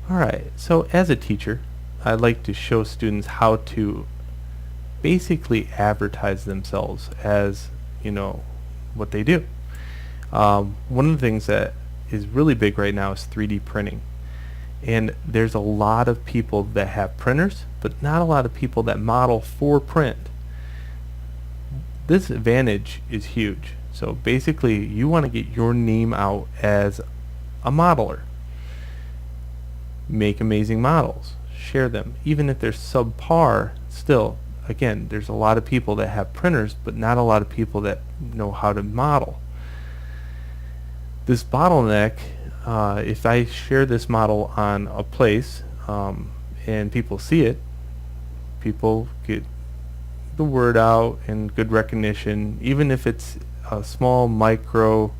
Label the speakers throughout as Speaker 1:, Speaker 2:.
Speaker 1: Alright, so as a teacher, I'd like to show students how to basically advertise themselves as, what they do. One of the things that is really big right now is 3D printing. And there's a lot of people that have printers, but not a lot of people that model for print. This advantage is huge. So basically, you want to get your name out as a modeler. Make amazing models. Share them. Even if they're subpar, still, again, there's a lot of people that have printers, but not a lot of people that know how to model. This bottleneck, if I share this model on a place and people see it, people get the word out and good recognition. Even if it's a small micro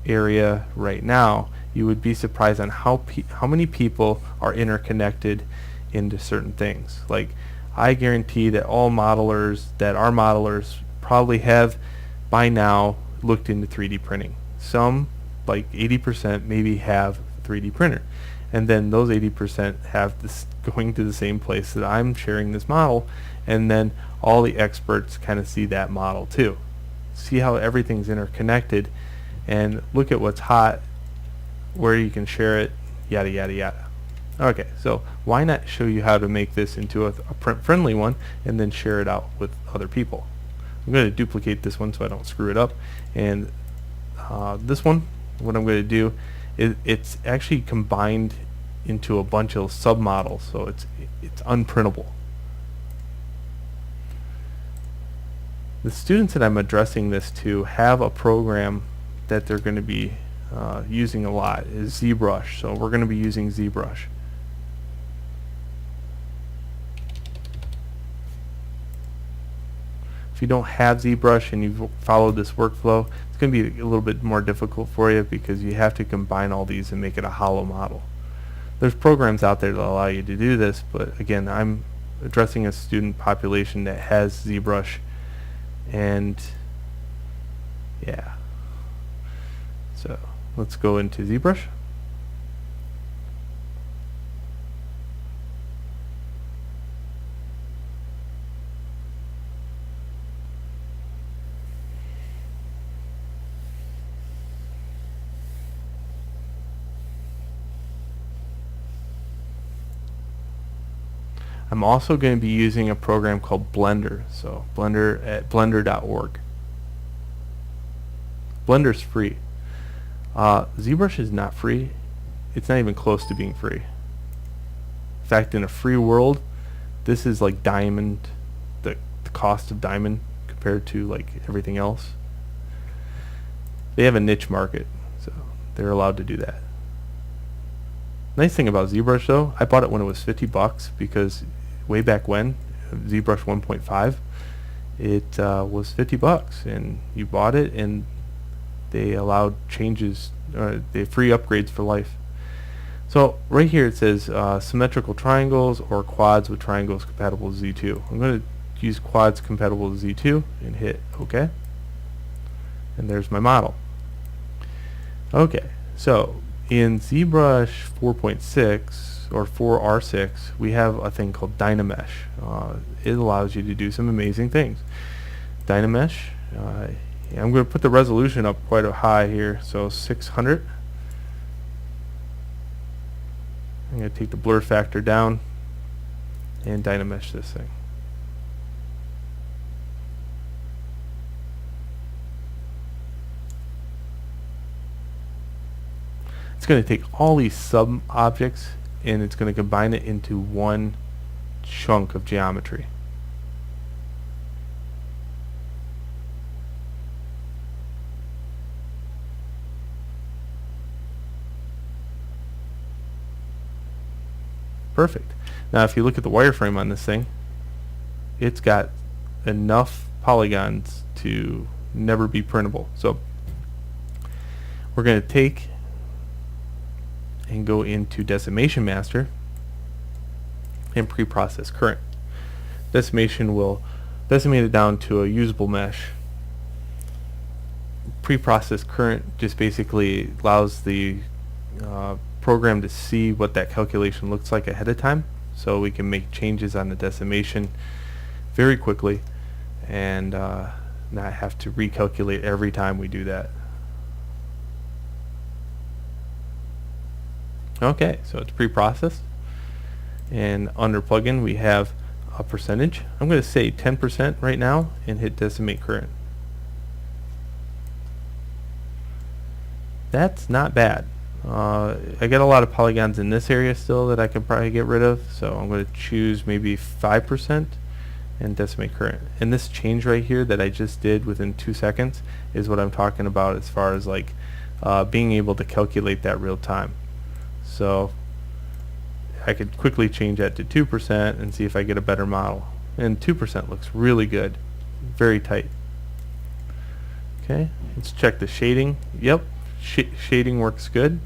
Speaker 1: area right now, you would be surprised on how many people are interconnected into certain things. Like, I guarantee that all modelers that are modelers probably have by now looked into 3D printing. Some, like 80%, maybe have a 3D printer, and then those 80% have this going to the same place that I'm sharing this model, and then all the experts kind of see that model too. See how everything's interconnected, and look at what's hot, where you can share it, yada yada yada. Okay, so why not show you how to make this into a print-friendly one and then share it out with other people. I'm going to duplicate this one so I don't screw it up, and this one, what I'm going to do is it's actually combined into a bunch of submodels, so it's unprintable. The students that I'm addressing this to have a program that they're going to be using a lot is Zbrush, so we're going to be using Zbrush. If you don't have Zbrush and you've followed this workflow, it's going to be a little bit more difficult for you because you have to combine all these and make it a hollow model. There's programs out there that allow you to do this, but again, I'm addressing a student population that has Zbrush, and yeah. So let's go into Zbrush. I'm also going to be using a program called Blender, so Blender at blender.org. Blender's free. Zbrush is not free. It's not even close to being free. In fact, in a free world, this is like Diamond, the cost of Diamond compared to like everything else. They have a niche market, so they're allowed to do that. Nice thing about Zbrush though, I bought it when it was $50 because way back when, Zbrush 1.5, it was $50, and you bought it and they allowed changes, they free upgrades for life. So right here it says symmetrical triangles or quads with triangles compatible with Z2. I'm going to use quads compatible with Z2 and hit OK. And there's my model. Okay, so in ZBrush 4.6 or 4R6, we have a thing called Dynamesh. It allows you to do some amazing things. Dynamesh, I'm going to put the resolution up quite high here, so 600. I'm going to take the blur factor down and Dynamesh this thing. It's going to take all these sub-objects and it's going to combine it into one chunk of geometry. Perfect. Now if you look at the wireframe on this thing, it's got enough polygons to never be printable. So we're going to take and go into Decimation Master and pre-process current. Decimation will decimate it down to a usable mesh. Pre-process current just basically allows the program to see what that calculation looks like ahead of time, so we can make changes on the decimation very quickly and not have to recalculate every time we do that. Okay, so it's pre-processed, and under plugin we have a percentage. I'm going to say 10% right now and hit decimate current. That's not bad. I get a lot of polygons in this area still that I can probably get rid of, so I'm going to choose maybe 5% and decimate current. And this change right here that I just did within 2 seconds is what I'm talking about as far as like being able to calculate that real time. So I could quickly change that to 2% and see if I get a better model. And 2% looks really good, very tight. Okay, let's check the shading. Yep, shading works good.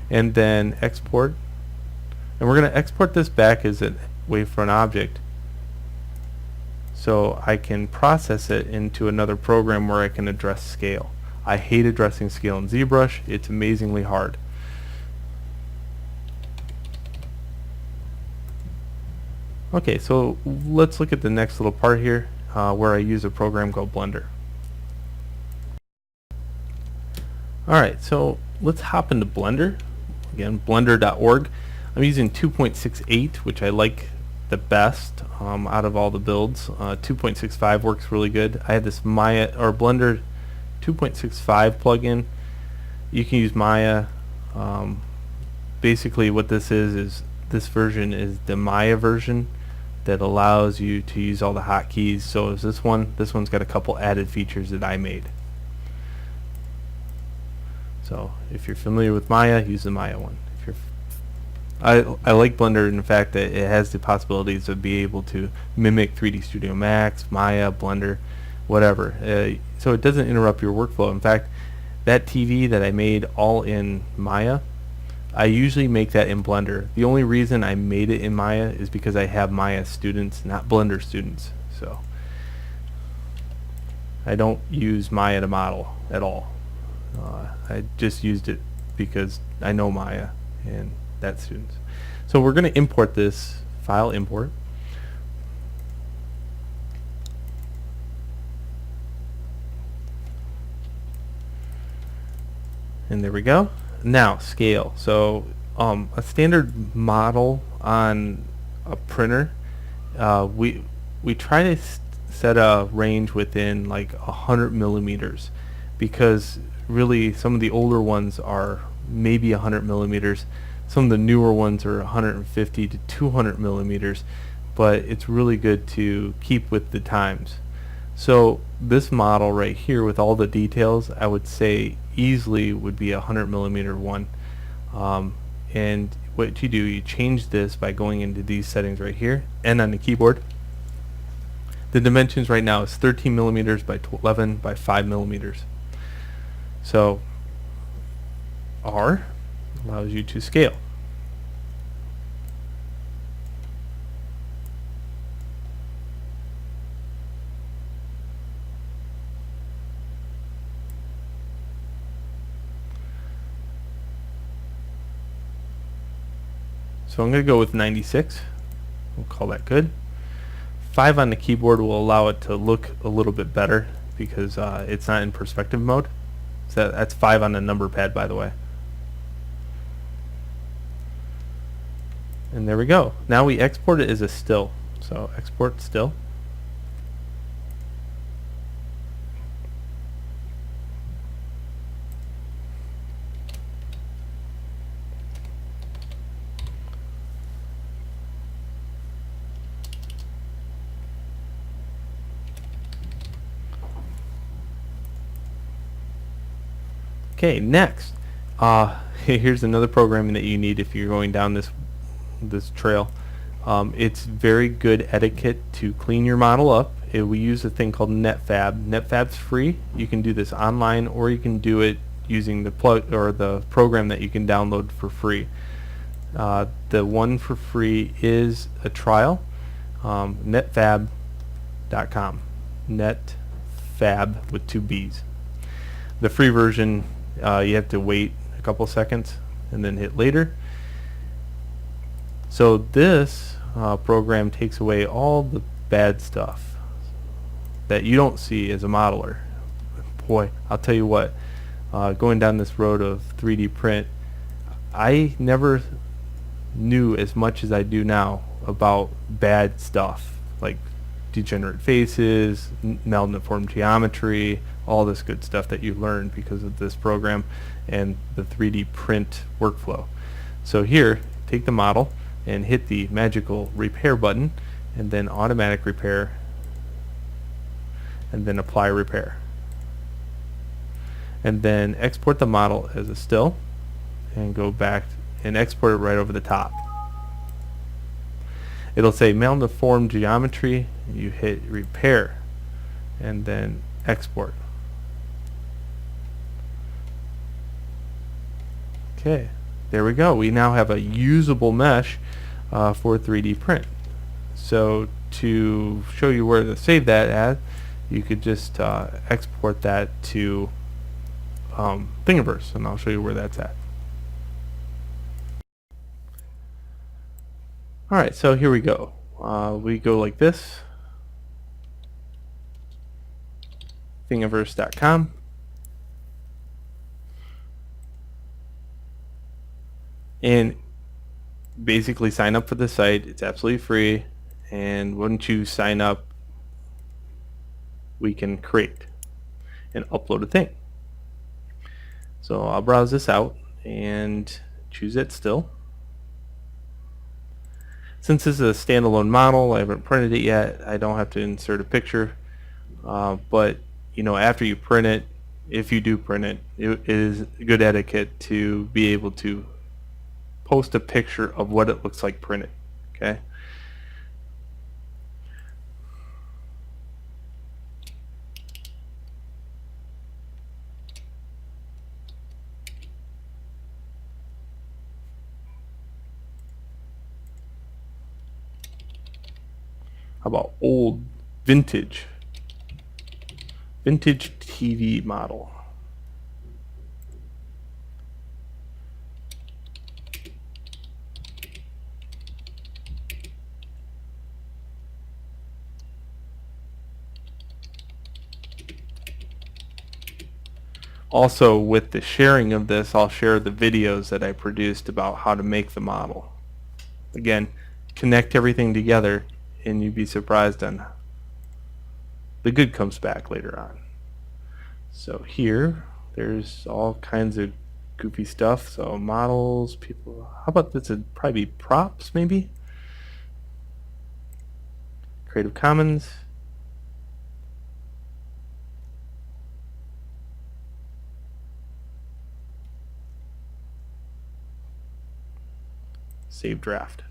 Speaker 1: And then export. And we're going to export this back as a wavefront object, so I can process it into another program where I can address scale. I hate addressing scale in Zbrush. It's amazingly hard. Okay, so let's look at the next little part here where I use a program called Blender. Alright, so let's hop into Blender. Again, blender.org. I'm using 2.68, which I like the best out of all the builds. 2.65 works really good. I had this Maya or Blender 2.65 plugin. You can use Maya. Basically what this is this version is the Maya version that allows you to use all the hotkeys. So is this one. This one's got a couple added features that I made. So if you're familiar with Maya, use the Maya one. If you're I like Blender in the fact that it has the possibilities of being able to mimic 3D Studio Max, Maya, Blender, whatever. So it doesn't interrupt your workflow. In fact, that TV that I made all in Maya, I usually make that in Blender. The only reason I made it in Maya is because I have Maya students, not Blender students. So I don't use Maya to model at all. I just used it because I know Maya and that's students. So we're going to import this file, import. And there we go. Now scale. So a standard model on a printer, we try to set a range within like 100 millimeters, because really some of the older ones are maybe 100 millimeters. Some of the newer ones are 150 to 200 millimeters, but it's really good to keep with the times. So this model right here with all the details, I would say easily would be a 100 millimeter one. And what you do, you change this by going into these settings right here and on the keyboard. The dimensions right now is 13 millimeters by 11 by 5 millimeters. So R allows you to scale. So I'm going to go with 96. We'll call that good. 5 on the keyboard will allow it to look a little bit better because it's not in perspective mode. So that's 5 on the number pad, by the way. And there we go. Now we export it as a still. So export still. Okay, next, here's another programming that you need if you're going down this trail. It's very good etiquette to clean your model up. We use a thing called NetFab. NetFab's free. You can do this online, or you can do it using the plug or the program that you can download for free. The one for free is a trial. Netfab.com. Netfab with 2 B's. The free version, you have to wait a couple seconds, and then hit later. So this program takes away all the bad stuff that you don't see as a modeler. Boy, I'll tell you what, going down this road of 3D print, I never knew as much as I do now about bad stuff like degenerate faces, maluniform geometry, all this good stuff that you learn because of this program and the 3D print workflow. So here, take the model and hit the magical repair button, and then automatic repair, and then apply repair. And then export the model as a still, and go back and export it right over the top. It'll say maluniform geometry, you hit repair, and then export. Okay, there we go. We now have a usable mesh for 3D print. So to show you where to save that at, you could just export that to Thingiverse, and I'll show you where that's at. Alright, so here we go. We go like this, Thingiverse.com. And basically sign up for the site. It's absolutely free, and once you sign up, we can create and upload a thing. So I'll browse this out and choose it still. Since this is a standalone model, I haven't printed it yet, I don't have to insert a picture, but you know, after you print it, if you do print it, it is good etiquette to be able to post a picture of what it looks like printed. Okay. How about old vintage TV model? Also, with the sharing of this, I'll share the videos that I produced about how to make the model. Again, connect everything together and you'd be surprised on the good comes back later on. So here, there's all kinds of goofy stuff. So models, people, how about this would probably be props maybe? Creative Commons. Save draft.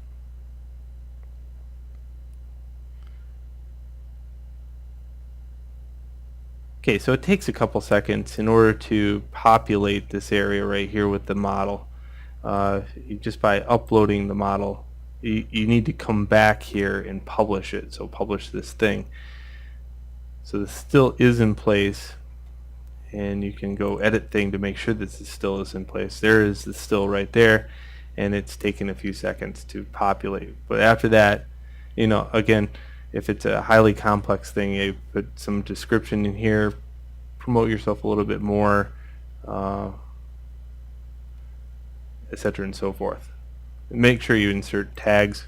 Speaker 1: Okay, so it takes a couple seconds in order to populate this area right here with the model. Just by uploading the model, you need to come back here and publish it. So publish this thing. So this still is in place, and you can go edit thing to make sure this still is in place. There is the still right there, and it's taken a few seconds to populate. But after that, you know, again, if it's a highly complex thing, you put some description in here, promote yourself a little bit more, etc. and so forth. And make sure you insert tags.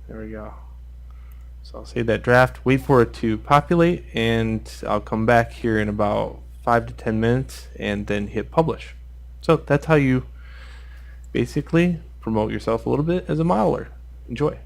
Speaker 1: There we go. So I'll save that draft, wait for it to populate, and I'll come back here in about 5 to 10 minutes and then hit publish. So that's how you basically promote yourself a little bit as a modeler. Enjoy.